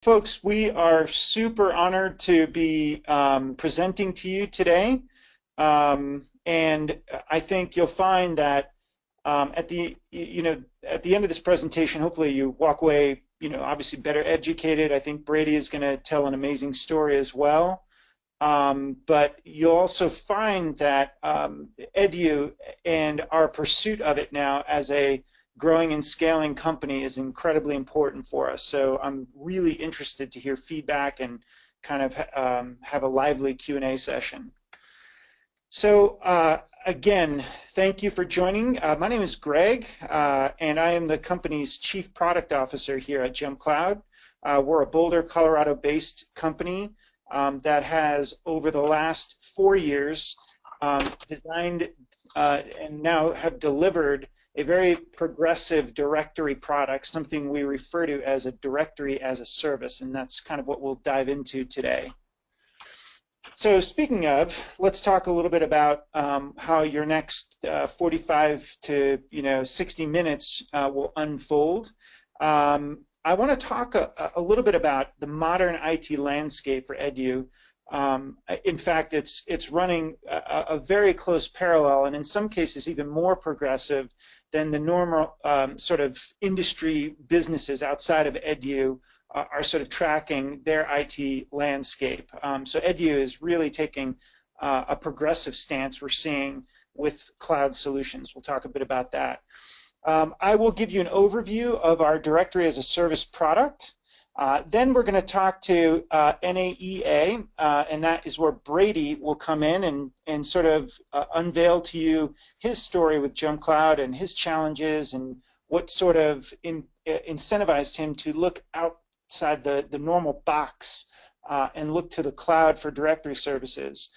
Folks, we are super honored to be presenting to you today. And I think you'll find that at the end of this presentation, hopefully you walk away, obviously better educated. I think Brady is going to tell an amazing story as well. But you'll also find that Edu and our pursuit of it now as a growing and scaling company is incredibly important for us. So I'm really interested to hear feedback and kind of have a lively Q&A session. So again, thank you for joining. My name is Greg, and I am the company's Chief Product Officer here at JumpCloud. We're a Boulder, Colorado-based company that has, over the last 4 years, designed and now have delivered a very progressive directory product, something we refer to as a directory as a service, and that's kind of what we'll dive into today. So speaking of, let's talk a little bit about how your next 45 to 60 minutes will unfold. I want to talk a little bit about the modern IT landscape for Edu. In fact, it's running a very close parallel, and in some cases even more progressive than the normal sort of industry businesses outside of Edu are sort of tracking their IT landscape. So Edu is really taking a progressive stance we're seeing with cloud solutions. We'll talk a bit about that. I will give you an overview of our directory as a service product. Then we're going to talk to NAEA, and that is where Brady will come in and sort of unveil to you his story with JumpCloud and his challenges and what sort of incentivized him to look outside the normal box and look to the cloud for directory services.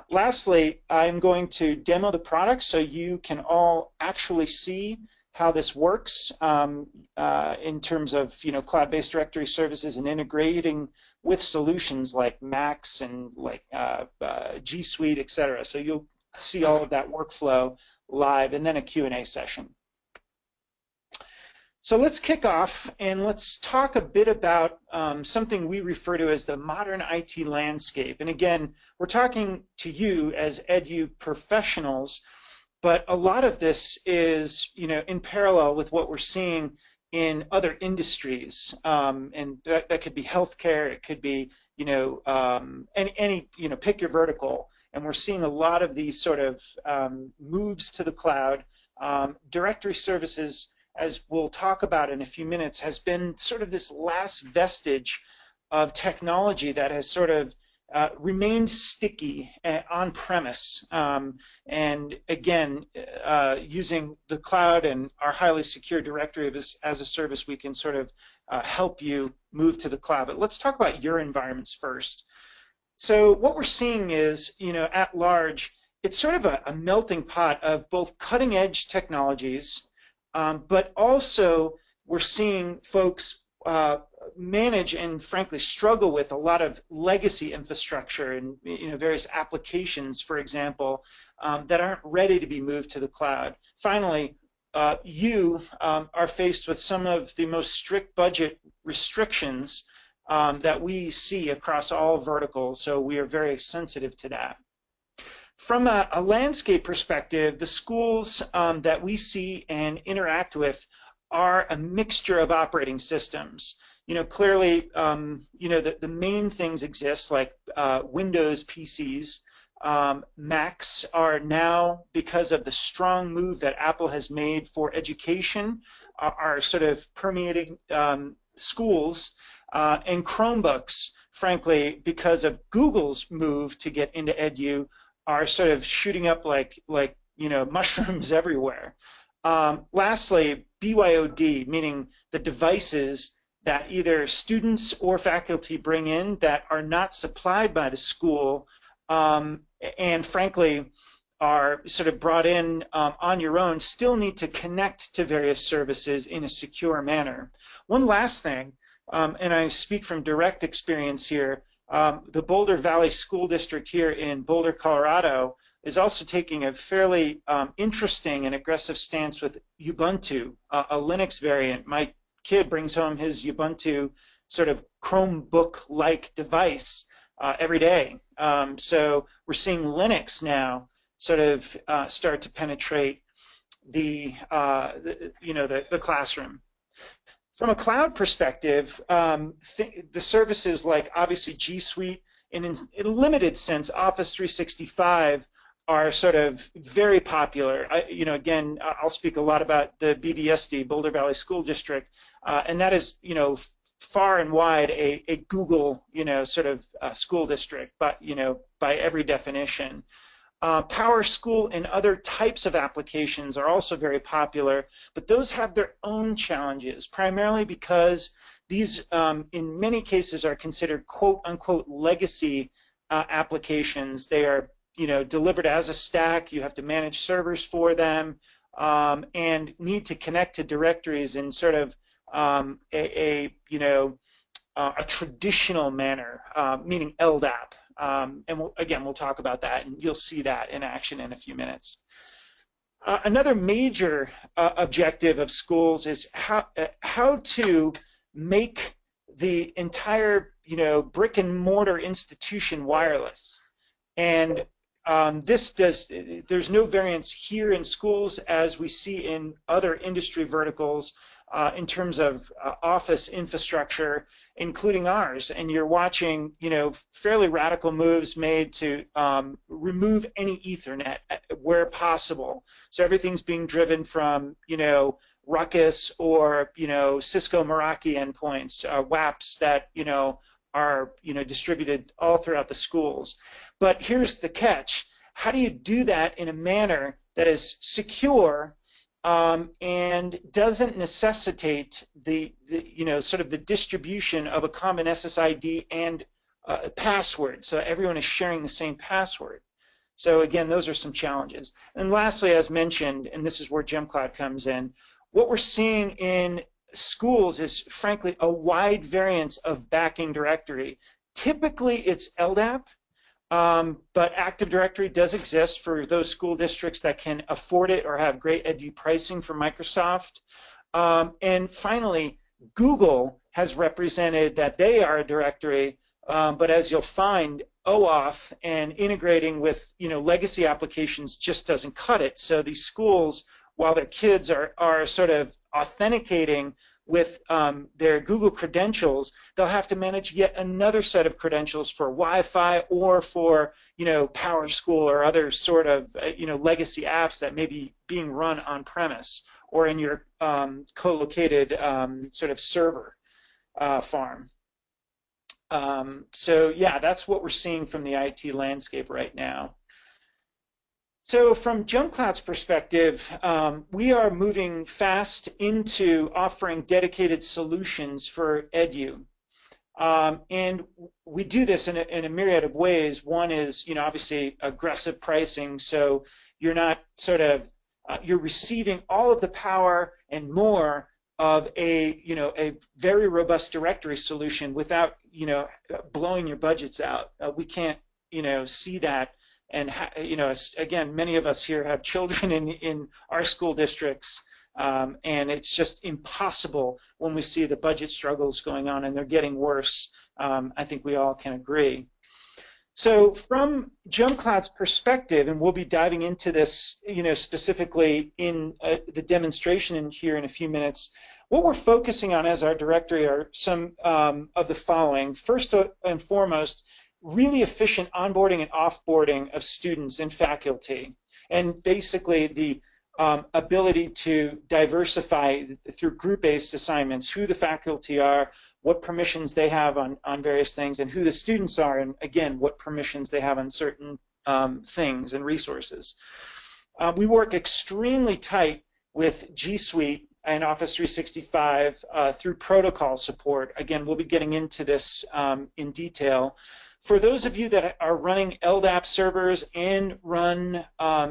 Lastly, I'm going to demo the product so you can all actually see how this works in terms of cloud-based directory services and integrating with solutions like Max and like G Suite, etc. So you'll see all of that workflow live, and then a Q&A session. So let's kick off and let's talk a bit about something we refer to as the modern IT landscape. And again, we're talking to you as Edu professionals, but a lot of this is in parallel with what we're seeing in other industries, and that could be healthcare, it could be any pick your vertical. And we're seeing a lot of these sort of moves to the cloud. Directory services, as we'll talk about in a few minutes, has been sort of this last vestige of technology that has sort of remained sticky on premise. And again, using the cloud and our highly secure directory as a service, we can sort of help you move to the cloud. But let's talk about your environments first. So what we're seeing is, at large, it's sort of a melting pot of both cutting edge technologies, but also we're seeing folks manage and frankly struggle with a lot of legacy infrastructure and various applications, for example, that aren't ready to be moved to the cloud. Finally, you are faced with some of the most strict budget restrictions that we see across all verticals, so we are very sensitive to that. From a landscape perspective, the schools that we see and interact with are a mixture of operating systems. Clearly, the main things exist like Windows PCs. Macs are now, because of the strong move that Apple has made for education, are sort of permeating schools. And Chromebooks, frankly, because of Google's move to get into Edu, are sort of shooting up like mushrooms everywhere. Lastly, BYOD, meaning the devices that either students or faculty bring in that are not supplied by the school, and frankly are sort of brought in on your own, still need to connect to various services in a secure manner. One last thing, and I speak from direct experience here, the Boulder Valley School District here in Boulder, Colorado, is also taking a fairly interesting and aggressive stance with Ubuntu, a Linux variant. My kid brings home his Ubuntu sort of Chromebook-like device every day. So we're seeing Linux now sort of start to penetrate the classroom. From a cloud perspective, the services like obviously G Suite and in a limited sense Office 365 are sort of very popular. Again, I'll speak a lot about the BVSD, Boulder Valley School District, and that is, far and wide a Google, sort of school district, but, by every definition. PowerSchool and other types of applications are also very popular, but those have their own challenges, primarily because these, in many cases, are considered quote-unquote legacy applications. They are, delivered as a stack. You have to manage servers for them and need to connect to directories in sort of a traditional manner, meaning Ldap. And we'll talk about that, and you'll see that in action in a few minutes. Another major objective of schools is how to make the entire, brick and mortar institution wireless. And there's no variance here in schools as we see in other industry verticals in terms of office infrastructure, including ours. And you're watching, fairly radical moves made to remove any Ethernet where possible. So everything's being driven from, Ruckus or, Cisco Meraki endpoints, WAPs that, are, distributed all throughout the schools. But here's the catch. How do you do that in a manner that is secure and doesn't necessitate the sort of the distribution of a common SSID and password, so everyone is sharing the same password? So again, those are some challenges. And lastly, as mentioned, and this is where JumpCloud comes in, what we're seeing in schools is frankly a wide variance of backing directory. Typically it's Ldap, but Active Directory does exist for those school districts that can afford it or have great edu pricing from Microsoft. And finally, Google has represented that they are a directory, but as you'll find, OAuth and integrating with legacy applications just doesn't cut it. So these schools, while their kids are sort of authenticating with their Google credentials, they'll have to manage yet another set of credentials for Wi-Fi or for PowerSchool or other sort of legacy apps that may be being run on premise or in your co-located sort of server farm. So yeah, that's what we're seeing from the IT landscape right now. So from JumpCloud's perspective, we are moving fast into offering dedicated solutions for edu. And we do this in a myriad of ways. One is, obviously aggressive pricing. So you're not sort of, you're receiving all of the power and more of a very robust directory solution without, blowing your budgets out. We can't, see that. And again, many of us here have children in our school districts, and it's just impossible when we see the budget struggles going on, and they're getting worse. I think we all can agree. So from JumpCloud's perspective, and we'll be diving into this, specifically in the demonstration here in a few minutes, what we're focusing on as our directory are some of the following. First and foremost, really efficient onboarding and offboarding of students and faculty, and basically the ability to diversify through group-based assignments who the faculty are, what permissions they have on various things, and who the students are, and again, what permissions they have on certain things and resources. We work extremely tight with G Suite and Office 365 through protocol support. Again, we'll be getting into this in detail. For those of you that are running Ldap servers and run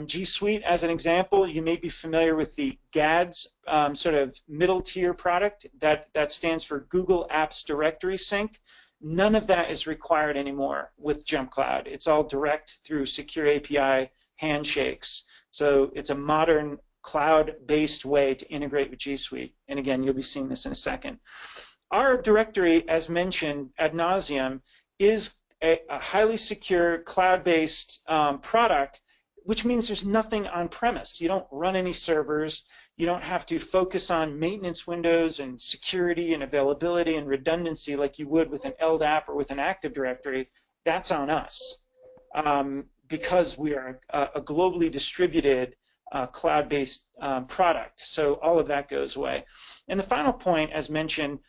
G Suite, as an example, you may be familiar with the GADS sort of middle tier product that stands for Google Apps Directory Sync. None of that is required anymore with JumpCloud. It's all direct through secure API handshakes. So it's a modern cloud-based way to integrate with G Suite. And again, you'll be seeing this in a second. Our directory, as mentioned ad nauseum, is a highly secure cloud-based product, which means there's nothing on premise. You don't run any servers. You don't have to focus on maintenance windows and security and availability and redundancy like you would with an Ldap or with an Active Directory. That's on us because we are a globally distributed cloud-based product. So all of that goes away. And the final point, as mentioned,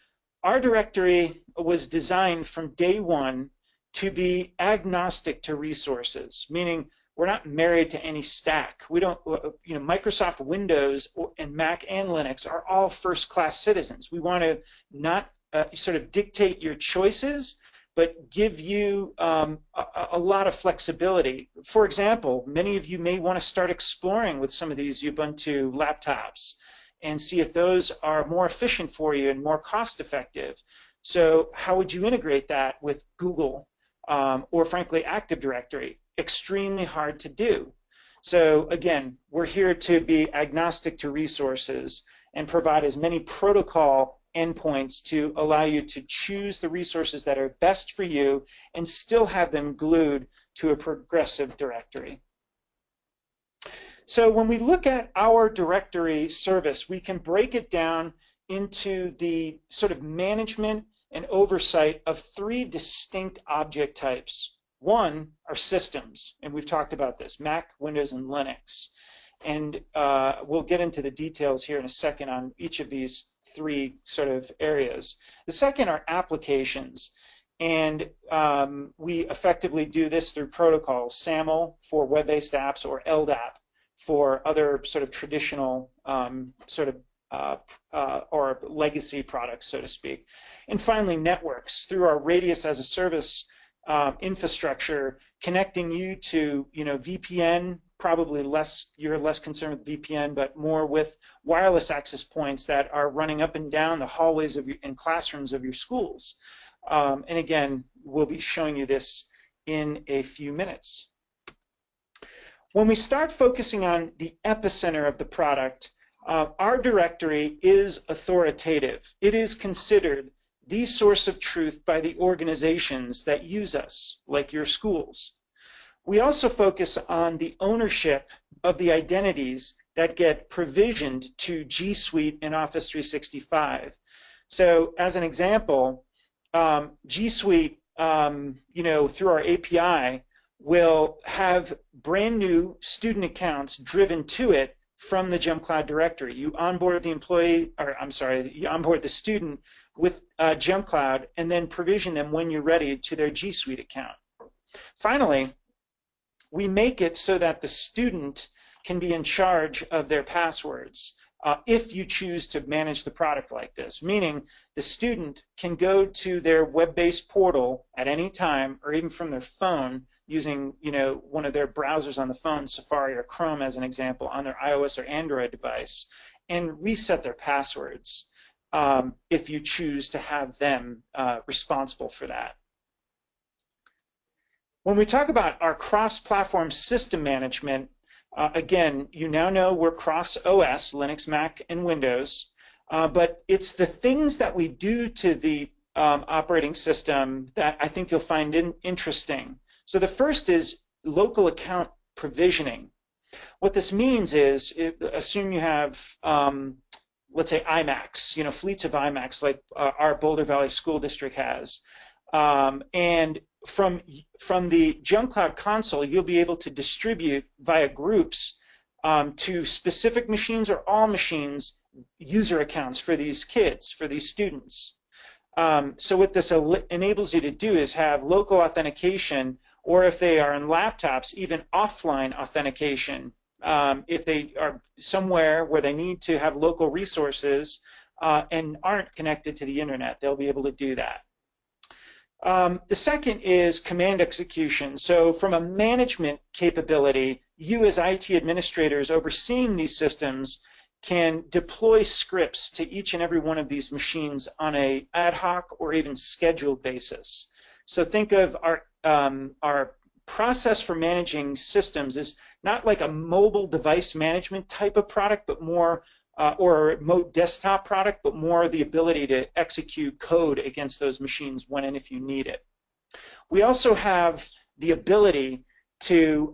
our directory was designed from day one to be agnostic to resources, meaning we're not married to any stack. We don't, Microsoft Windows and Mac and Linux are all first-class citizens. We want to not sort of dictate your choices, but give you a lot of flexibility. For example, many of you may want to start exploring with some of these Ubuntu laptops and see if those are more efficient for you and more cost-effective. So how would you integrate that with Google or, frankly, Active Directory? Extremely hard to do. So again, we're here to be agnostic to resources and provide as many protocol endpoints to allow you to choose the resources that are best for you and still have them glued to a progressive directory. So when we look at our directory service, we can break it down into the sort of management and oversight of three distinct object types. One are systems, and we've talked about this, Mac, Windows, and Linux. And we'll get into the details here in a second on each of these three sort of areas. The second are applications, and we effectively do this through protocols, SAML for web-based apps or Ldap for other sort of traditional or legacy products, so to speak. And finally, networks through our Radius as a service infrastructure, connecting you to VPN. Probably less, you're less concerned with VPN, but more with wireless access points that are running up and down the hallways of and classrooms of your schools. And again, we'll be showing you this in a few minutes. When we start focusing on the epicenter of the product, our directory is authoritative. It is considered the source of truth by the organizations that use us, like your schools. We also focus on the ownership of the identities that get provisioned to G Suite and Office 365. So as an example, G Suite, through our API, will have brand new student accounts driven to it from the JumpCloud directory. You onboard the you onboard the student with JumpCloud and then provision them when you're ready to their G Suite account. Finally, we make it so that the student can be in charge of their passwords if you choose to manage the product like this, meaning the student can go to their web-based portal at any time or even from their phone using one of their browsers on the phone, Safari or Chrome as an example, on their iOS or Android device and reset their passwords if you choose to have them responsible for that. When we talk about our cross-platform system management, again, you now know we're cross-OS, Linux, Mac, and Windows, but it's the things that we do to the operating system that I think you'll find interesting. So the first is local account provisioning. What this means is, assume you have, let's say, iMacs, fleets of iMacs like our Boulder Valley School District has. And from the JumpCloud console, you'll be able to distribute via groups to specific machines or all machines user accounts for these kids, for these students. So what this enables you to do is have local authentication, or if they are on laptops, even offline authentication. If they are somewhere where they need to have local resources and aren't connected to the internet, they'll be able to do that. The second is command execution. So from a management capability, you as IT administrators overseeing these systems can deploy scripts to each and every one of these machines on an ad hoc or even scheduled basis. So think of our process for managing systems is not like a mobile device management type of product, but more or a remote desktop product, but more the ability to execute code against those machines when and if you need it. We also have the ability to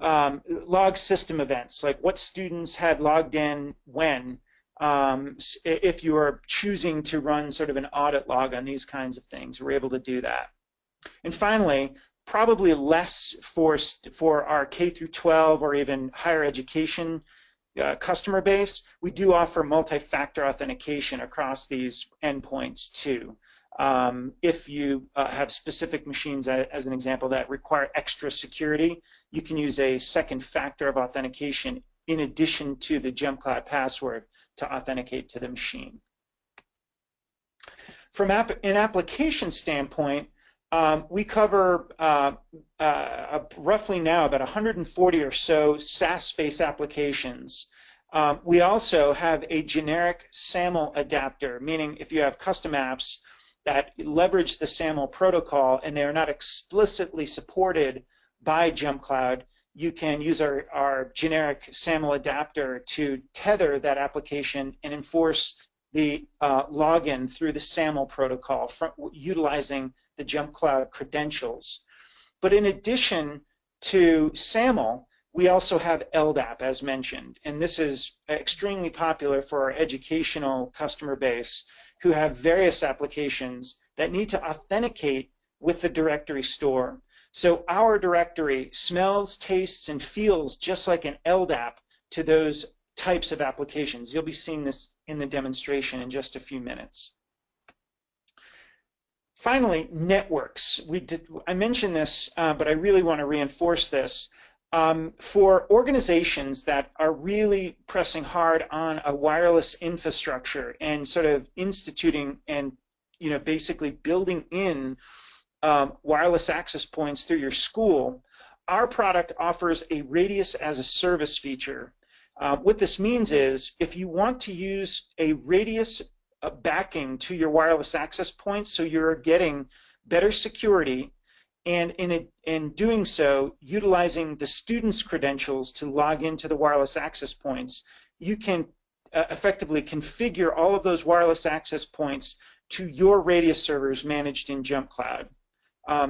log system events, like what students had logged in when, if you are choosing to run sort of an audit log on these kinds of things, we're able to do that. And finally, probably less for our K through 12 or even higher education customer base, we do offer multi-factor authentication across these endpoints too. If you have specific machines, as an example, that require extra security, you can use a second factor of authentication in addition to the JumpCloud password to authenticate to the machine. From an application standpoint, we cover roughly now about 140 or so SaaS-based applications. We also have a generic SAML adapter, meaning if you have custom apps that leverage the SAML protocol and they are not explicitly supported by JumpCloud, you can use our generic SAML adapter to tether that application and enforce the login through the SAML protocol utilizing the JumpCloud credentials. But in addition to SAML, we also have Ldap, as mentioned, and this is extremely popular for our educational customer base who have various applications that need to authenticate with the directory store. So our directory smells, tastes, and feels just like an Ldap to those types of applications. You'll be seeing this in the demonstration in just a few minutes. Finally, networks. I mentioned this, but I really want to reinforce this. For organizations that are really pressing hard on a wireless infrastructure and sort of instituting and basically building in wireless access points through your school, our product offers a radius as a service feature. What this means is if you want to use a radius backing to your wireless access points so you're getting better security, and in doing so, utilizing the student's credentials to log into the wireless access points, you can effectively configure all of those wireless access points to your radius servers managed in JumpCloud.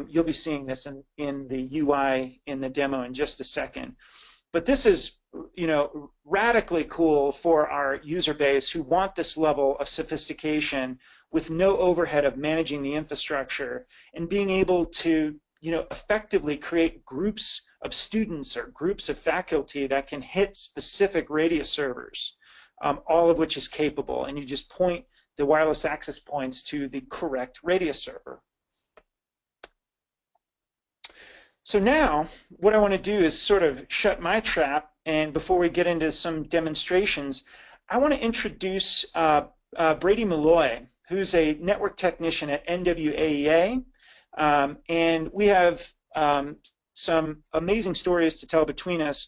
You'll be seeing this in the UI in the demo in just a second. But this is radically cool for our user base who want this level of sophistication with no overhead of managing the infrastructure and being able to effectively create groups of students or groups of faculty that can hit specific radius servers, all of which is capable, and you just point the wireless access points to the correct radius server. So now what I want to do is sort of shut my trap, and before we get into some demonstrations, I want to introduce Brady Malloy, who's a network technician at NWAEA, and we have some amazing stories to tell between us.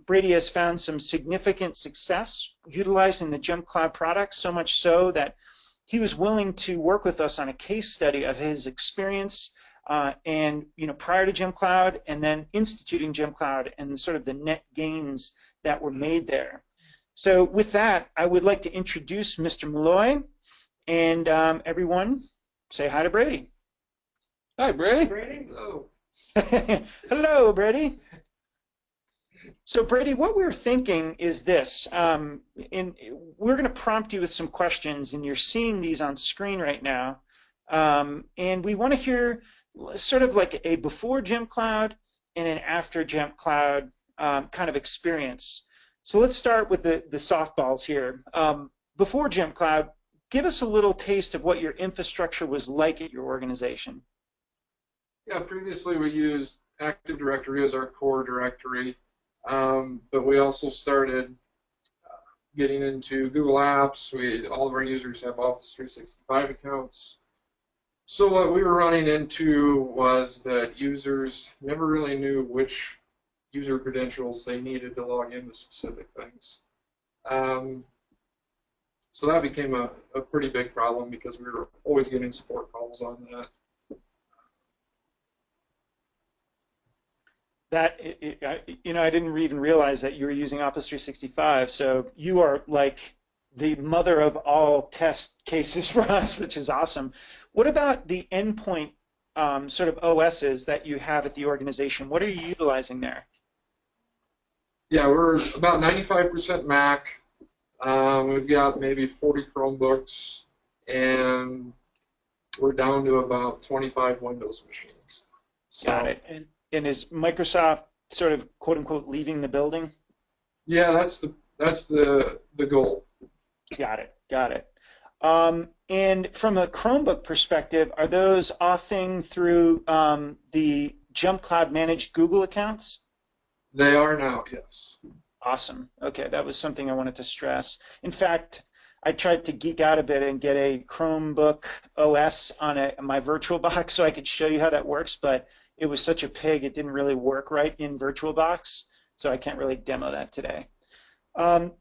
Brady has found some significant success utilizing the JumpCloud product, so much so that he was willing to work with us on a case study of his experience and prior to JumpCloud, and then instituting JumpCloud and sort of the net gains that were made there. So with that, I would like to introduce Mr. Malloy, and everyone say hi to Brady. Hi, Brady. Brady? Hello. Hello, Brady. So Brady, what we're thinking is this, and we're going to prompt you with some questions, and you're seeing these on screen right now, and we want to hear sort of like a before JumpCloud and an after JumpCloud kind of experience. So let's start with the softballs here. Before JumpCloud, give us a little taste of what your infrastructure was like at your organization. Yeah, previously we used Active Directory as our core directory, but we also started getting into Google Apps. All of our users have Office 365 accounts. So what we were running into was that users never really knew which user credentials they needed to log into specific things. So that became a pretty big problem because we were always getting support calls on that. I didn't even realize that you were using Office 365, so you are like the mother of all test cases for us, which is awesome. What about the endpoint sort of OSs that you have at the organization? What are you utilizing there? Yeah, we're about 95% Mac. We've got maybe 40 Chromebooks, and we're down to about 25 Windows machines. Got So, it. And is Microsoft sort of quote unquote leaving the building? yeah, that's the goal. Got it. Got it. And from a Chromebook perspective, are those authing through the JumpCloud managed Google accounts? They are now, yes. Awesome. Okay, that was something I wanted to stress. In fact, I tried to geek out a bit and get a Chromebook OS on my VirtualBox so I could show you how that works, but it was such a pig, it didn't really work right in VirtualBox, so I can't really demo that today. And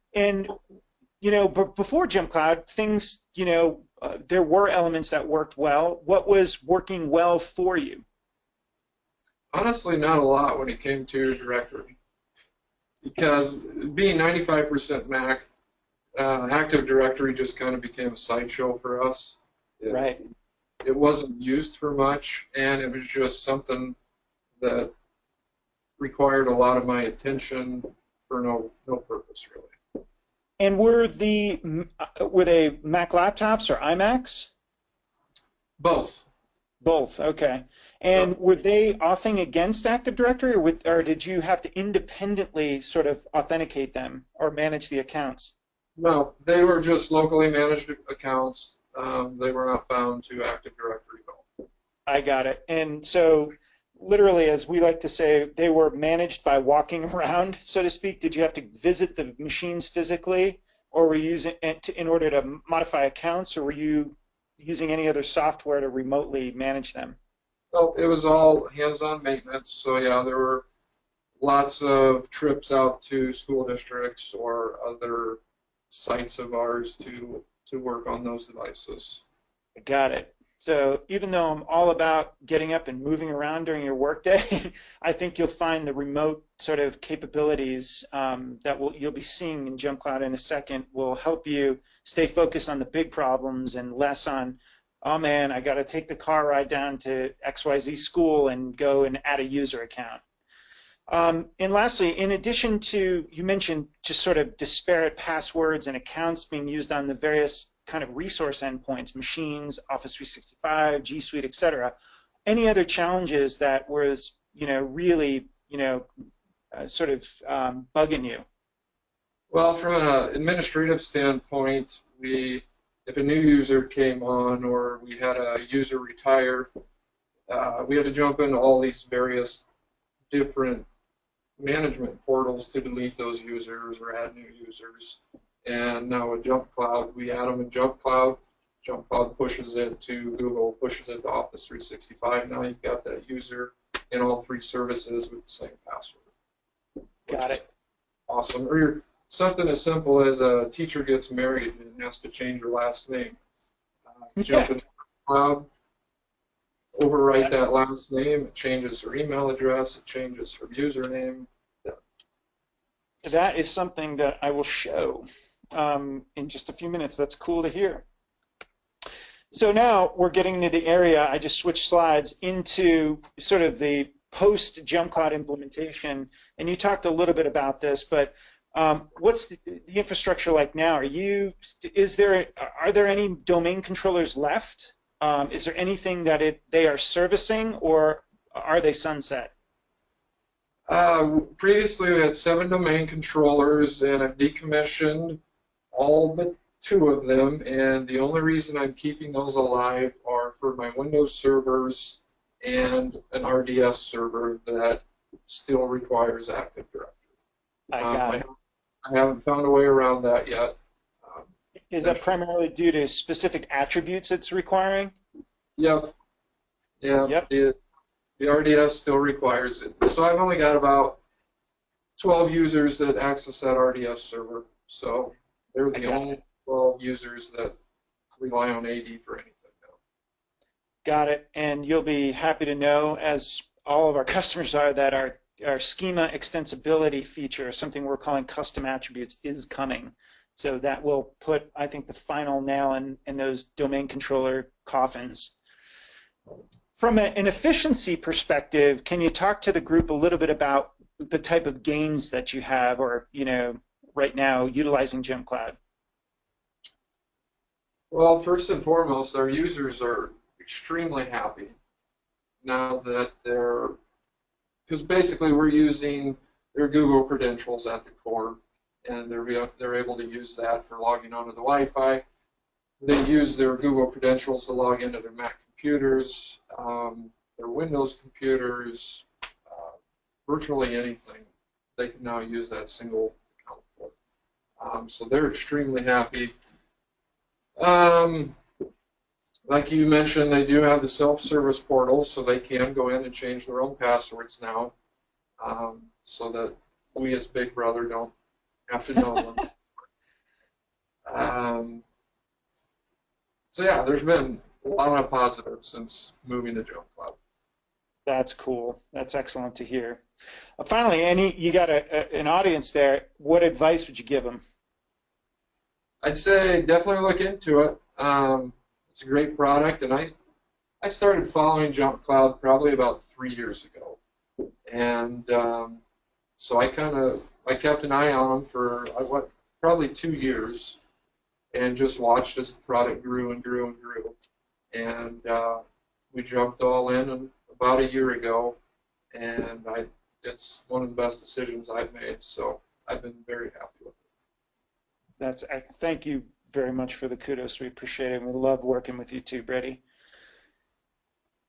before JumpCloud, things, there were elements that worked well. What was working well for you? Honestly, not a lot when it came to directory, because being 95% Mac, Active Directory just kind of became a sideshow for us. Right. It wasn't used for much, and it was just something that required a lot of my attention for no purpose really. And were they Mac laptops or iMacs? Both. Both. Okay. And were they authing against Active Directory, or did you have to independently sort of authenticate them or manage the accounts? No, they were just locally managed accounts. They were not bound to Active Directory at all. I got it. And so, literally, as we like to say, they were managed by walking around, so to speak. Did you have to visit the machines physically, or were you using it in order to modify accounts, or were you using any other software to remotely manage them? Well, it was all hands-on maintenance. So yeah, there were lots of trips out to school districts or other sites of ours to work on those devices. Got it. So even though I'm all about getting up and moving around during your workday, I think you'll find the remote sort of capabilities that you'll be seeing in JumpCloud in a second will help you stay focused on the big problems and less on, oh man, I got to take the car ride down to XYZ school and go and add a user account. And lastly, in addition to, you mentioned just sort of disparate passwords and accounts being used on the various kind of resource endpoints, machines, Office 365, G Suite, et cetera. Any other challenges that was, really, sort of bugging you? Well, from an administrative standpoint, if a new user came on or we had a user retire, we had to jump into all these various different management portals to delete those users or add new users. And now with JumpCloud, we add them in JumpCloud. JumpCloud pushes it to Google, pushes it to Office 365. Now you've got that user in all three services with the same password. Got it. Awesome. Or something as simple as a teacher gets married and has to change her last name. Jump into Cloud, overwrite that last name. It changes her email address. It changes her username. That is something that I will show in just a few minutes. That's cool to hear. So now we're getting into the area, I just switched slides into sort of the post JumpCloud implementation, and you talked a little bit about this, but what's the infrastructure like now? Are there any domain controllers left? Is there anything that they are servicing, or are they sunset? Previously, we had 7 domain controllers, and I've decommissioned all but 2 of them. And the only reason I'm keeping those alive are for my Windows servers and an RDS server that still requires Active Directory. I got it. I haven't found a way around that yet. Is that primarily due to specific attributes it's requiring? Yep. Yeah. Yep. The RDS still requires it. So I've only got about 12 users that access that RDS server. So they're the only 12 users that rely on AD for anything now. Got it. And you'll be happy to know, as all of our customers are, that our schema extensibility feature, something we're calling custom attributes, is coming. So that will put, I think, the final nail in those domain controller coffins. From an efficiency perspective, can you talk to the group a little bit about the type of gains that you have, or right now utilizing JumpCloud? Well, first and foremost, our users are extremely happy now that because basically we're using their Google credentials at the core, and they're able to use that for logging onto the Wi-Fi. They use their Google credentials to log into their Mac computers, their Windows computers, virtually anything. They can now use that single account for. So they're extremely happy. Like you mentioned, they do have the self-service portal, so they can go in and change their own passwords now, so that we as Big Brother don't have to know them. So yeah, there's been a lot of positives since moving to JumpCloud. That's cool. That's excellent to hear. Finally, you got an audience there. What advice would you give them? I'd say definitely look into it. It's a great product, and I started following JumpCloud probably about 3 years ago, and so I kept an eye on them for probably 2 years, and just watched as the product grew and grew and grew, and we jumped all in about a year ago, and it's one of the best decisions I've made. So I've been very happy with it. Thank you very much for the kudos. We appreciate it. We love working with you too, Brady.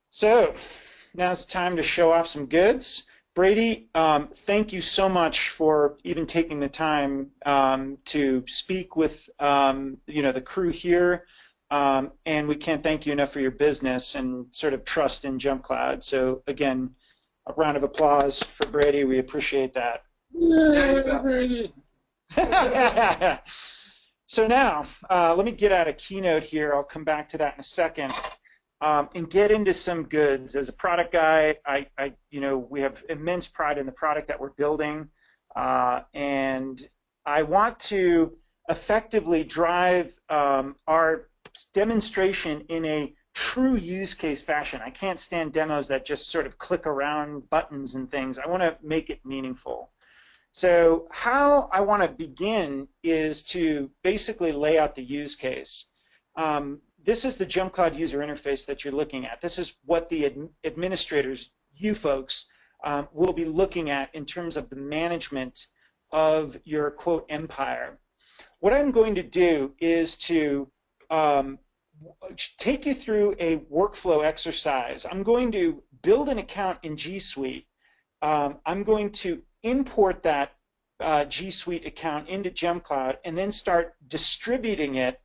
So now's the time to show off some goods. Brady, thank you so much for even taking the time to speak with the crew here, and we can't thank you enough for your business and sort of trust in JumpCloud. So again, a round of applause for Brady. We appreciate that. Yeah, Brady. So now, let me get out a keynote here. I'll come back to that in a second, and get into some goods. As a product guy, we have immense pride in the product that we're building, and I want to effectively drive our demonstration in a true use case fashion. I can't stand demos that just sort of click around buttons and things. I want to make it meaningful. So how I want to begin is to basically lay out the use case. This is the JumpCloud user interface that you're looking at. This is what the administrators, you folks, will be looking at in terms of the management of your, quote, empire. What I'm going to do is to take you through a workflow exercise. I'm going to build an account in G Suite. I'm going to import that G Suite account into JumpCloud and then start distributing it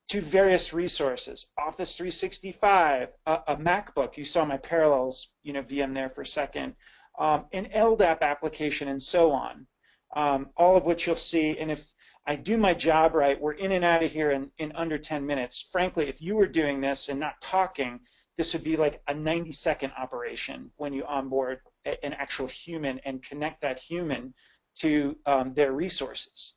to various resources. Office 365, a MacBook, you saw my Parallels VM there for a second, an Ldap application, and so on, all of which you'll see. And if I do my job right, we're in and out of here in under 10 minutes. Frankly, if you were doing this and not talking, this would be like a 90-second operation when you onboard an actual human and connect that human to their resources.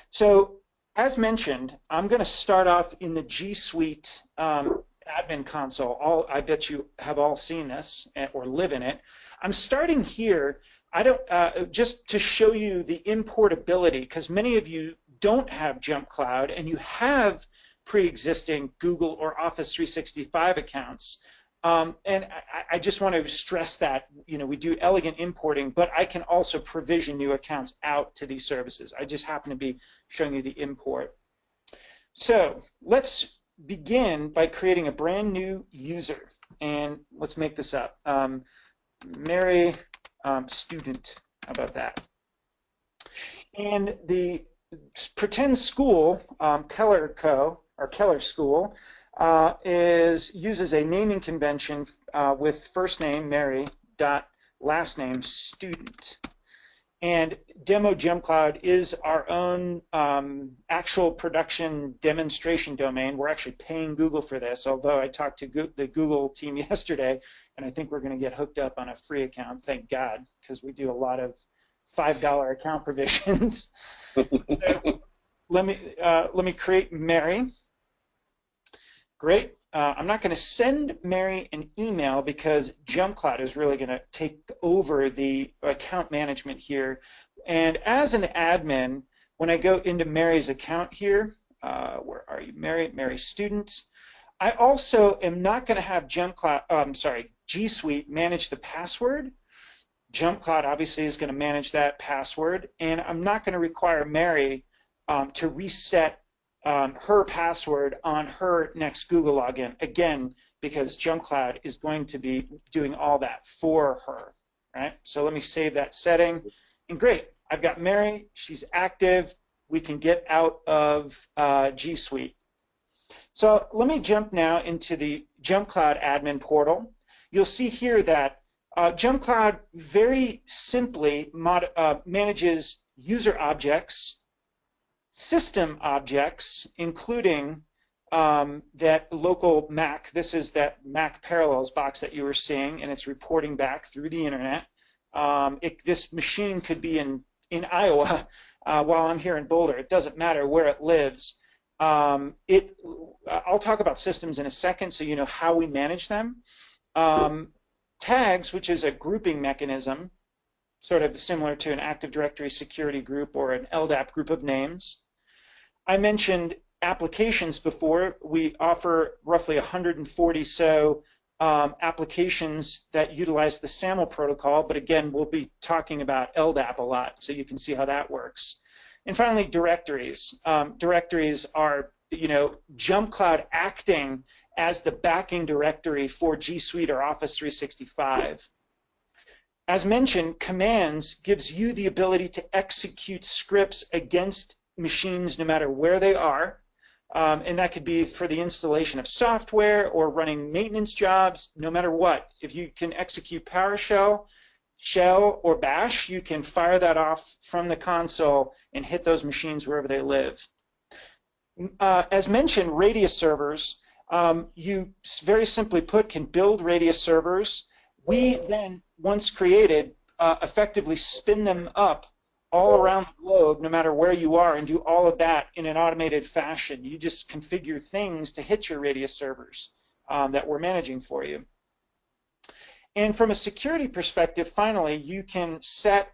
So as mentioned, I'm going to start off in the G Suite admin console. I bet you have all seen this or live in it. I'm starting here. I don't just to show you the importability, because many of you don't have JumpCloud and you have pre-existing Google or Office 365 accounts. And I just want to stress that we do elegant importing, but I can also provision new accounts out to these services. I just happen to be showing you the import. So let's begin by creating a brand new user, and let's make this up. Mary student, how about that? And the pretend school, Keller Co. or Keller School, uses a naming convention with first name Mary dot last name student. And Demo JumpCloud is our own actual production demonstration domain. We're actually paying Google for this, although I talked to the Google team yesterday, and I think we're going to get hooked up on a free account, thank God, because we do a lot of $5 account provisions. So let me create Mary. Great. I'm not going to send Mary an email because JumpCloud is really going to take over the account management here. And as an admin, when I go into Mary's account here, where are you, Mary? Mary student. I also am not going to have G Suite manage the password. JumpCloud obviously is going to manage that password, and I'm not going to require Mary to reset her password on her next Google login, again, because JumpCloud is going to be doing all that for her, right? So let me save that setting, and great, I've got Mary, she's active, we can get out of G Suite. So let me jump now into the JumpCloud admin portal. You'll see here that JumpCloud very simply manages user objects, system objects, including that local MAC. This is that MAC parallels box that you were seeing, and it's reporting back through the internet. This machine could be in Iowa while I'm here in Boulder. It doesn't matter where it lives. I'll talk about systems in a second so you know how we manage them. Tags, which is a grouping mechanism, sort of similar to an Active Directory security group or an Ldap group of names. I mentioned applications before. We offer roughly 140 so applications that utilize the SAML protocol, but again, we'll be talking about Ldap a lot, so you can see how that works. And finally, directories. Directories are, JumpCloud acting as the backing directory for G Suite or Office 365. As mentioned, commands gives you the ability to execute scripts against machines no matter where they are. And that could be for the installation of software or running maintenance jobs, no matter what. If you can execute PowerShell, Shell, or Bash, you can fire that off from the console and hit those machines wherever they live. As mentioned, Radius servers, you very simply put can build Radius servers. We then, once created, effectively spin them up all around the globe, no matter where you are, and do all of that in an automated fashion. You just configure things to hit your Radius servers that we're managing for you. And from a security perspective, finally, you can set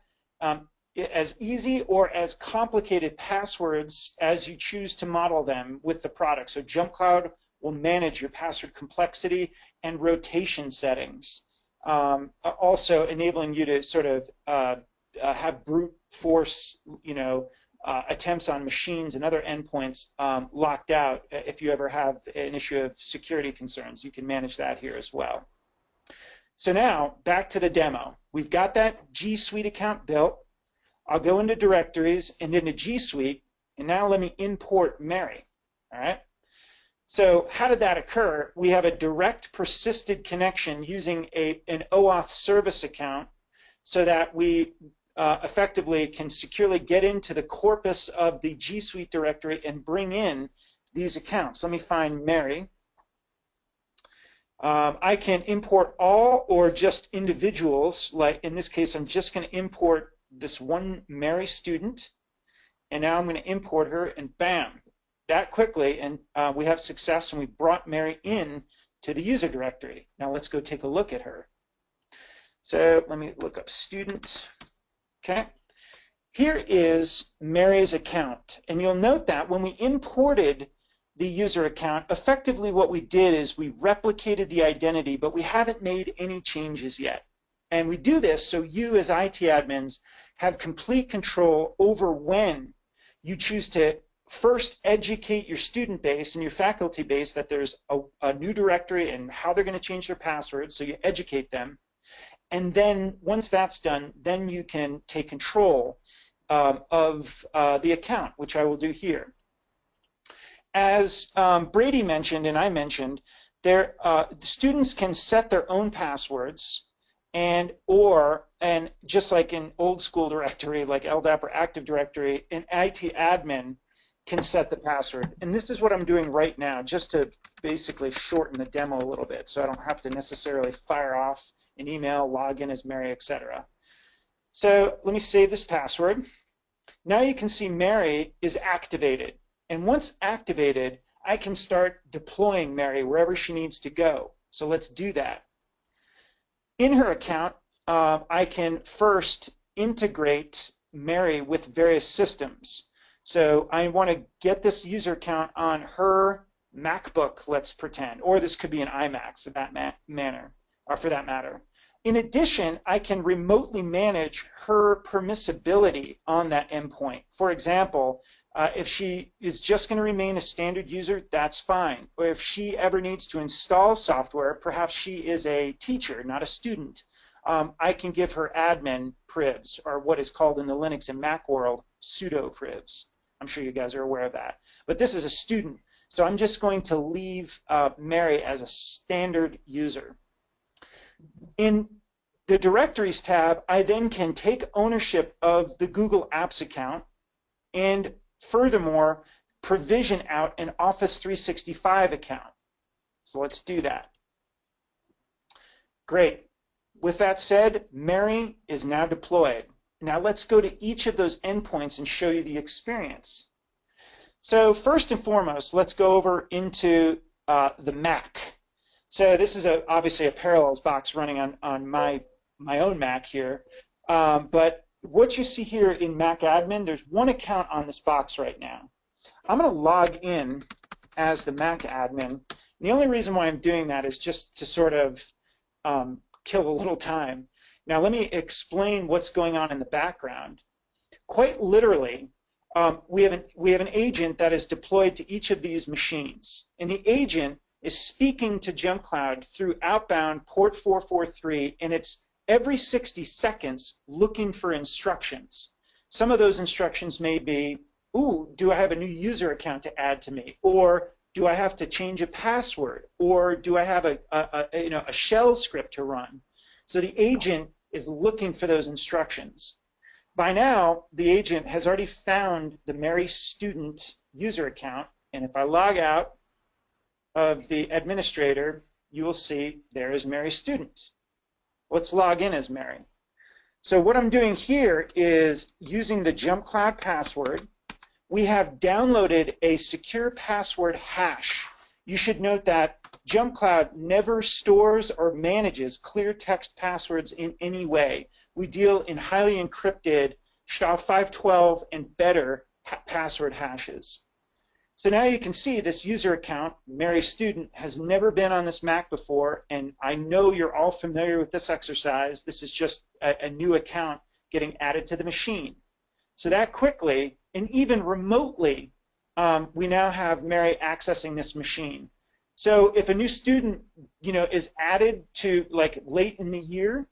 as easy or as complicated passwords as you choose to model them with the product. So JumpCloud will manage your password complexity and rotation settings, also enabling you to sort of have brute force, attempts on machines and other endpoints locked out. If you ever have an issue of security concerns, you can manage that here as well. So now, back to the demo. We've got that G Suite account built. I'll go into directories and into G Suite, and now let me import Mary, all right? So how did that occur? We have a direct persisted connection using an OAuth service account so that we effectively can securely get into the corpus of the G Suite directory and bring in these accounts. Let me find Mary. I can import all or just individuals. Like in this case, I'm just going to import this one Mary student, and now I'm going to import her, and bam, that quickly, and we have success, and we brought Mary in to the user directory. Now let's go take a look at her. So let me look up student. Okay, here is Mary's account, and you'll note that when we imported the user account, effectively what we did is we replicated the identity, but we haven't made any changes yet. And we do this so you as IT admins have complete control over when you choose to first educate your student base and your faculty base that there's a new directory and how they're going to change their passwords, so you educate them. And then once that's done, then you can take control of the account, which I will do here. As Brady mentioned and I mentioned, students can set their own passwords, and just like in old school directory like Ldap or Active Directory, an IT admin can set the password. And this is what I'm doing right now, just to basically shorten the demo a little bit so I don't have to necessarily fire off an email, log in as Mary, etc. So let me save this password. Now you can see Mary is activated. And once activated, I can start deploying Mary wherever she needs to go. So let's do that. In her account, I can first integrate Mary with various systems. So I want to get this user account on her MacBook, let's pretend, or this could be an iMac for that matter. In addition, I can remotely manage her permissibility on that endpoint. For example, if she is just going to remain a standard user, that's fine. Or if she ever needs to install software, perhaps she is a teacher, not a student, I can give her admin privs, or what is called in the Linux and Mac world, sudo privs. I'm sure you guys are aware of that. But this is a student, so I'm just going to leave Mary as a standard user. In the Directories tab, I then can take ownership of the Google Apps account and furthermore provision out an Office 365 account. So let's do that. Great. With that said, Mary is now deployed. Now let's go to each of those endpoints and show you the experience. So first and foremost, let's go over into the Mac. So this is obviously a Parallels box running on my own Mac here. But what you see here in Mac Admin, there's one account on this box right now. I'm going to log in as the Mac admin. The only reason why I'm doing that is just to sort of kill a little time. Now let me explain what's going on in the background. Quite literally, we have an agent that is deployed to each of these machines, and the agent is speaking to JumpCloud through outbound port 443, and it's every 60 seconds looking for instructions. Some of those instructions may be, ooh, do I have a new user account to add to me? Or do I have to change a password? Or do I have a shell script to run? So the agent is looking for those instructions. By now, the agent has already found the Mary student user account, and if I log out of the administrator, you will see there is Mary student. Let's log in as Mary. So what I'm doing here is using the JumpCloud password. We have downloaded a secure password hash. You should note that JumpCloud never stores or manages clear text passwords in any way. We deal in highly encrypted SHA-512 and better password hashes. So now you can see this user account, Mary Student, has never been on this Mac before, and I know you're all familiar with this exercise. This is just a new account getting added to the machine. So that quickly, and even remotely, we now have Mary accessing this machine. So if a new student, is added to like late in the year,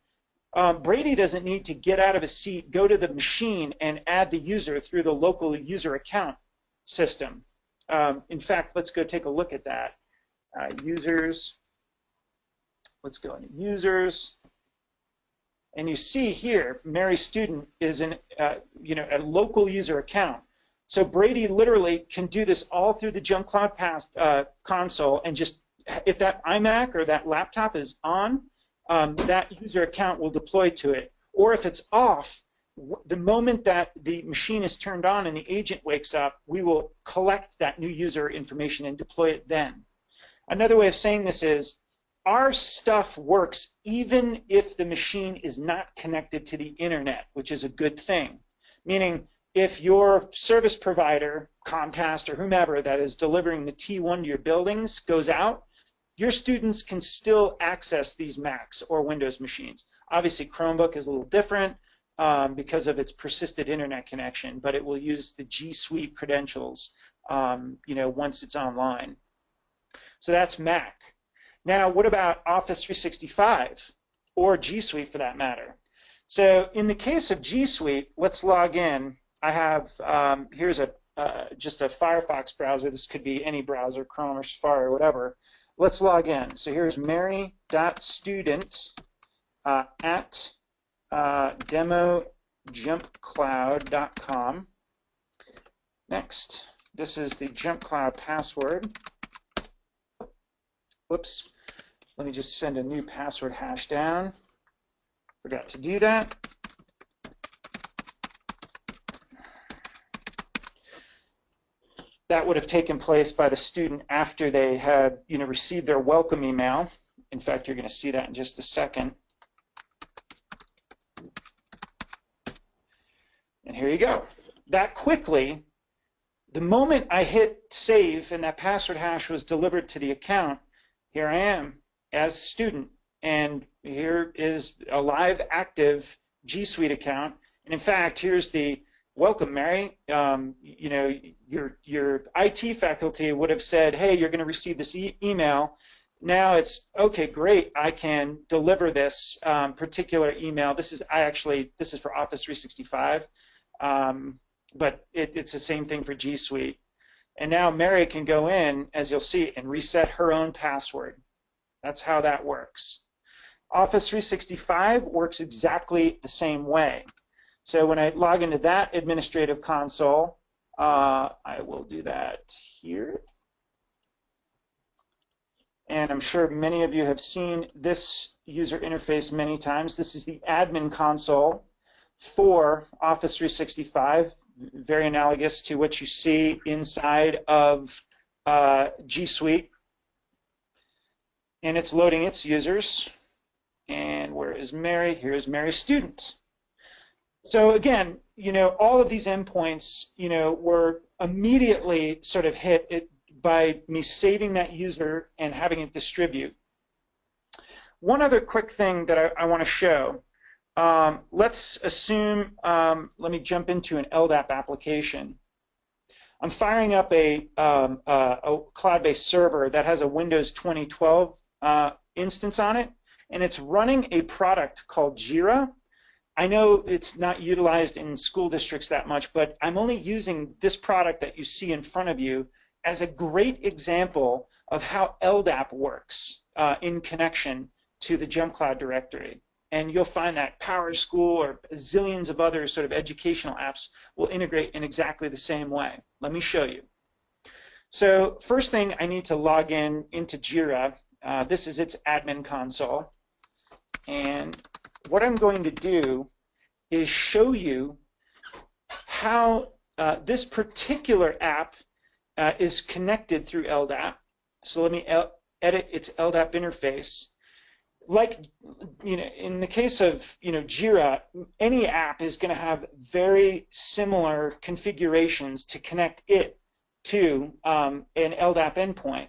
Brady doesn't need to get out of his seat, go to the machine, and add the user through the local user account system. In fact, let's go take a look at that. Users, let's go into users. And you see here, Mary Student is a local user account. So Brady literally can do this all through the JumpCloud console, and just, if that iMac or that laptop is on, that user account will deploy to it. Or if it's off, the moment that the machine is turned on and the agent wakes up, we will collect that new user information and deploy it then. Another way of saying this is, our stuff works even if the machine is not connected to the internet, which is a good thing. Meaning, if your service provider, Comcast or whomever that is delivering the T1 to your buildings goes out, your students can still access these Macs or Windows machines. Obviously, Chromebook is a little different because of its persistent internet connection, but it will use the G Suite credentials once it's online. So that's Mac. Now, what about Office 365 or G Suite for that matter? So in the case of G Suite, let's log in. I have, here's just a Firefox browser. This could be any browser, Chrome or Safari or whatever. Let's log in. So here's mary.student at demojumpcloud.com. Next, this is the JumpCloud password. Whoops. Let me just send a new password hash down. Forgot to do that. that would have taken place by the student after they had, received their welcome email. In fact, you're going to see that in just a second. And here you go. That quickly, the moment I hit save and that password hash was delivered to the account, here I am as student, and here is a live active G Suite account. And in fact, here's the welcome, Mary. Your IT faculty would have said, hey, you're going to receive this email. Now it's, okay, great, I can deliver this particular email. This is for Office 365, but it's the same thing for G Suite. And now Mary can go in, as you'll see, and reset her own password. That's how that works. Office 365 works exactly the same way. So when I log into that administrative console, I will do that here. And I'm sure many of you have seen this user interface many times. This is the admin console for Office 365, very analogous to what you see inside of G Suite. And it's loading its users. And where is Mary? Here's Mary's student. So again, all of these endpoints, were immediately sort of hit by me saving that user and having it distribute. One other quick thing that I want to show. Let's assume, let me jump into an Ldap application. I'm firing up a cloud-based server that has a Windows 2012 instance on it, and it's running a product called Jira. I know it's not utilized in school districts that much, but I'm only using this product that you see in front of you as a great example of how Ldap works in connection to the JumpCloud directory. And you'll find that PowerSchool or zillions of other sort of educational apps will integrate in exactly the same way. Let me show you. So first thing, I need to log into Jira. This is its admin console. And what I'm going to do is show you how this particular app is connected through Ldap. So let me edit its Ldap interface. Like, in the case of, Jira, any app is going to have very similar configurations to connect it to an Ldap endpoint.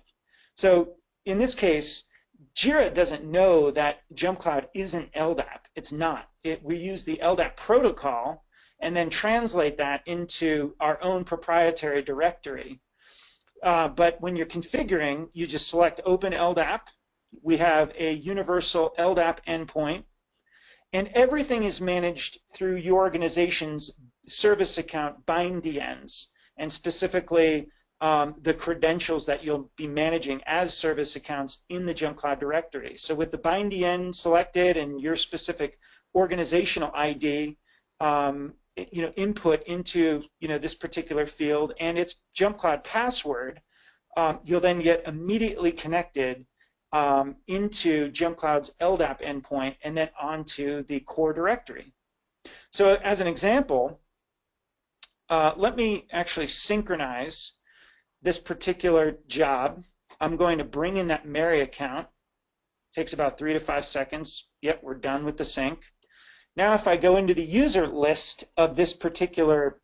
So in this case, Jira doesn't know that JumpCloud isn't Ldap. It's not. We use the Ldap protocol and then translate that into our own proprietary directory. But when you're configuring, you just select Open Ldap. We have a universal Ldap endpoint, and everything is managed through your organization's service account BindDNs, and specifically the credentials that you'll be managing as service accounts in the JumpCloud directory. So with the BindDN selected and your specific organizational ID, input into this particular field and its JumpCloud password, you'll then get immediately connected into JumpCloud's Ldap endpoint and then onto the core directory. So as an example, let me actually synchronize this particular job. I'm going to bring in that Mary account. It takes about 3 to 5 seconds. Yep, we're done with the sync. Now if I go into the user list of this particular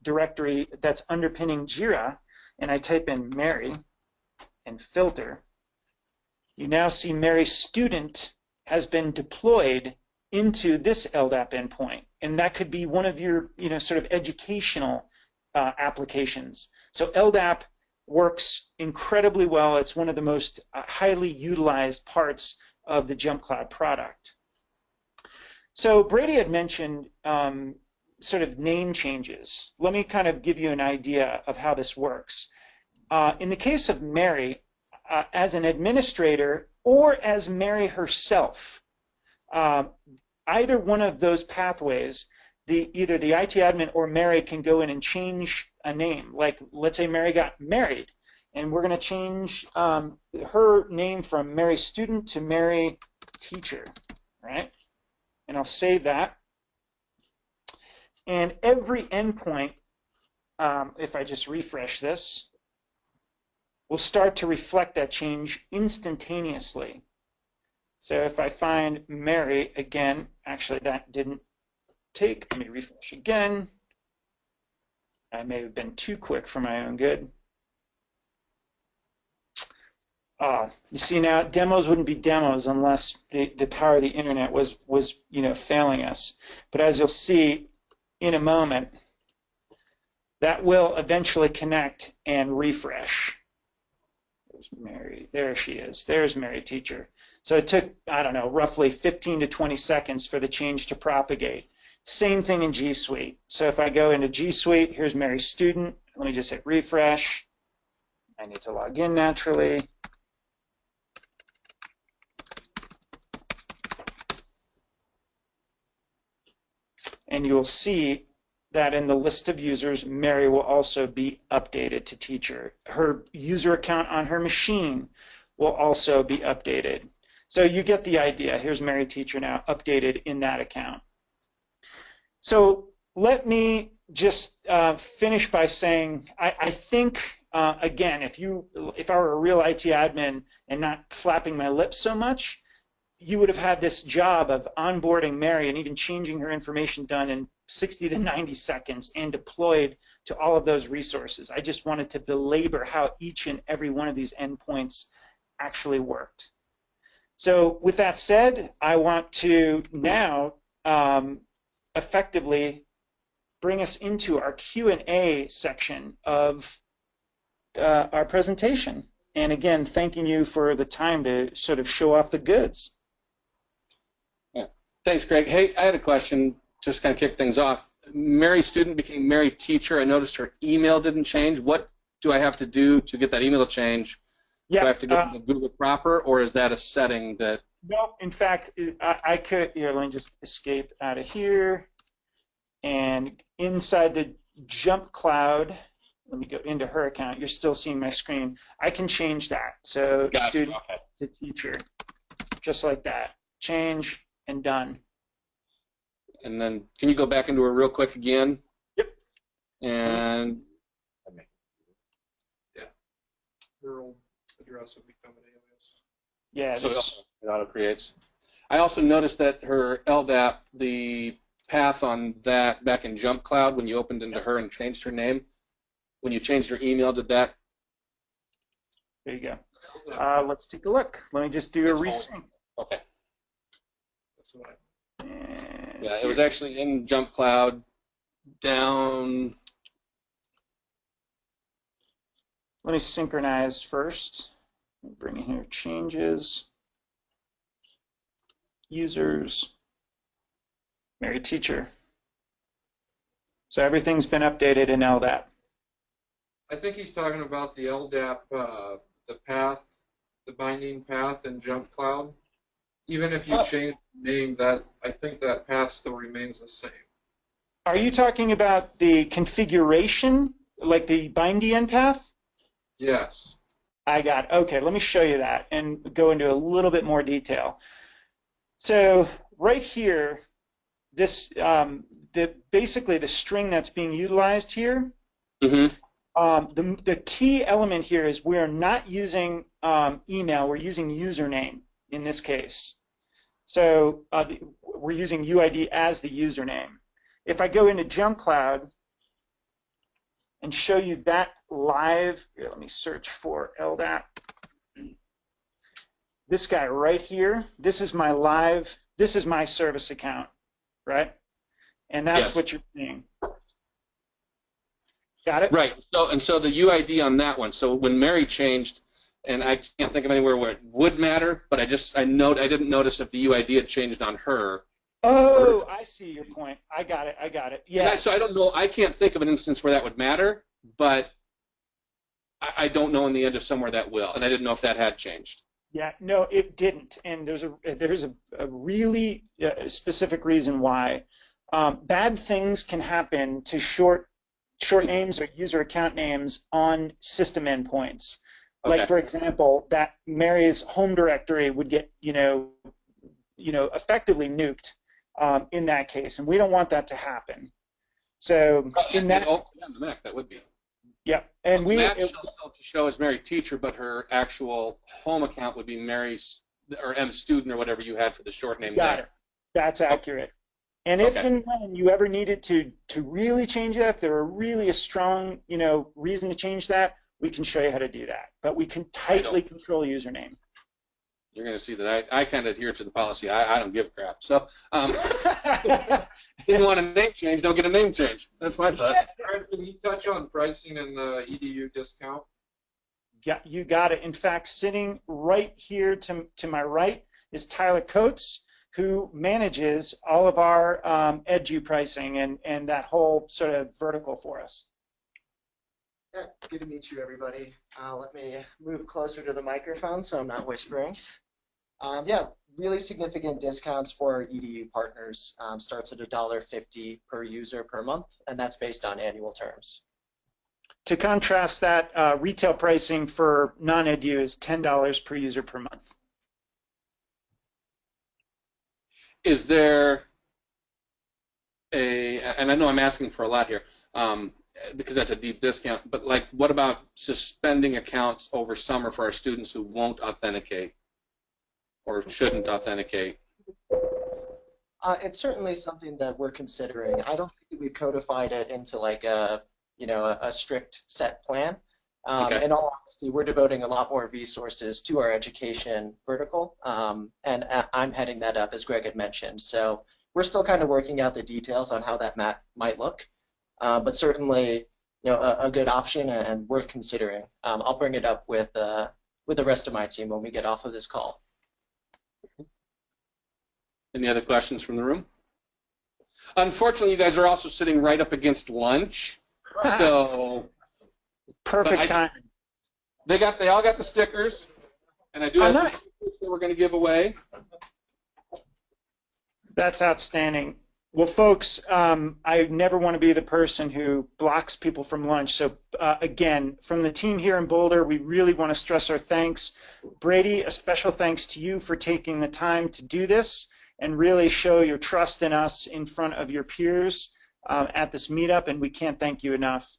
directory that's underpinning Jira, and I type in Mary and filter, you now see Mary's student has been deployed into this Ldap endpoint. And that could be one of your sort of educational applications. So Ldap works incredibly well. It's one of the most highly utilized parts of the JumpCloud product. So Brady had mentioned sort of name changes. Let me kind of give you an idea of how this works. In the case of Mary, as an administrator or as Mary herself, either one of those pathways, either the IT admin or Mary can go in and change a name. Like, let's say Mary got married, and we're going to change her name from Mary student to Mary teacher, right? And I'll save that. And every endpoint if I just refresh this, will start to reflect that change instantaneously. So if I find Mary again, actually that didn't take, let me refresh again. I may have been too quick for my own good. You see now, demos wouldn't be demos unless the power of the internet was failing us. But as you'll see in a moment, that will eventually connect and refresh. There's Mary. There she is. There's Mary Teacher. So it took, I don't know, roughly 15 to 20 seconds for the change to propagate. Same thing in G Suite. So if I go into G Suite, here's Mary Student. Let me just hit refresh. I need to log in naturally. And you'll see that in the list of users, Mary will also be updated to teacher. Her user account on her machine will also be updated. So you get the idea. Here's Mary Teacher now updated in that account. So let me just finish by saying, I think, again, if I were a real IT admin and not flapping my lips so much, you would have had this job of onboarding Mary and even changing her information done in 60 to 90 seconds and deployed to all of those resources. I just wanted to belabor how each and every one of these endpoints actually worked. So with that said, I want to now effectively bring us into our Q&A section of our presentation. And again, thanking you for the time to sort of show off the goods. Thanks, Greg. Hey, I had a question, just kind of kick things off. Mary Student became Mary Teacher. I noticed her email didn't change. What do I have to do to get that email to change? Yeah, do I have to go to Google proper, or is that a setting that... No, in fact, I could, here, let me just escape out of here. And inside the JumpCloud, let me go into her account. You're still seeing my screen. I can change that. So Gotcha. Student Okay. to teacher, just like that. Change and done. And then can you go back into her real quick again? Yep. And yeah, her old address would become an alias. Yeah. so it auto creates. I also noticed that her Ldap, the path on that back in JumpCloud, when you opened into her and changed her name, when you changed her email, did that? There you go. Let's take a look. Let me just do a resync. Okay. That's what I... Yeah, it was actually in JumpCloud down. Let me synchronize first. Bring in here changes, users, Mary Teacher. So everything's been updated in Ldap. I think he's talking about the Ldap, the path, the binding path in JumpCloud. Even if you change the name, I think that path still remains the same. Are you talking about the configuration, like the binding path? Yes. I got it. Okay, let me show you that and go into a little bit more detail. So right here, this basically the string that's being utilized here. The key element here is we are not using email. We're using username in this case. So we're using UID as the username. If I go into JumpCloud and show you that live, here, let me search for Ldap. This guy right here, this is my live, this is my service account, right? And that's what you're seeing. Got it? Right. So the UID on that one. So when Mary changed, and I can't think of anywhere where it would matter, but I didn't notice if the UID had changed on her. Oh, I see your point. I got it. Yeah. So I don't know. I can't think of an instance where that would matter, but I don't know in the end of somewhere that will, and I didn't know if that had changed. Yeah, no, it didn't, and there's a really specific reason why. Bad things can happen to short names or user account names on system endpoints. Okay. Like for example, that Mary's home directory would get effectively nuked in that case, and we don't want that to happen. So in that, on the Mac, that would be. yeah, and The Mac shall still to show as Mary Teacher, but her actual home account would be Mary's or M Student or whatever you had for the short name got there. it. That's accurate. And if Okay. and when you ever needed to really change that, if there were really a strong, reason to change that, we can show you how to do that. But we can tightly control username. You're going to see that I kind of adhere to the policy. I don't give a crap. So, didn't want a name change, don't get a name change. That's my thought. Fred, can you touch on pricing and the EDU discount? Yeah, you got it. In fact, sitting right here to my right is Tyler Coates, who manages all of our Edu pricing and that whole sort of vertical for us. Yeah, good to meet you, everybody. Let me move closer to the microphone so I'm not whispering. Yeah, really significant discounts for our EDU partners. Starts at $1.50 per user per month, and that's based on annual terms. To contrast that, retail pricing for non-Edu is $10 per user per month. Is there and I know I'm asking for a lot here, because that's a deep discount, but like what about suspending accounts over summer for our students who won't authenticate or shouldn't authenticate? It's certainly something that we're considering. I don't think that we've codified it into like a strict set plan. Okay. In all honesty, we're devoting a lot more resources to our education vertical, and I'm heading that up, as Greg had mentioned. So we're still kind of working out the details on how that might look, but certainly, a good option and worth considering. I'll bring it up with the rest of my team when we get off of this call. Any other questions from the room? Unfortunately, you guys are also sitting right up against lunch, so Perfect timing. They all got the stickers, and I do have some stickers that we're going to give away. That's outstanding. Well, folks, I never want to be the person who blocks people from lunch. So again, from the team here in Boulder, we really want to stress our thanks. Brady, a special thanks to you for taking the time to do this and really show your trust in us in front of your peers at this meetup, and we can't thank you enough.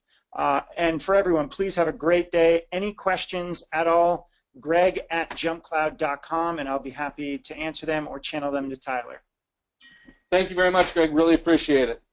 And for everyone, please have a great day. Any questions at all, greg@jumpcloud.com, and I'll be happy to answer them or channel them to Tyler. Thank you very much, Greg. Really appreciate it.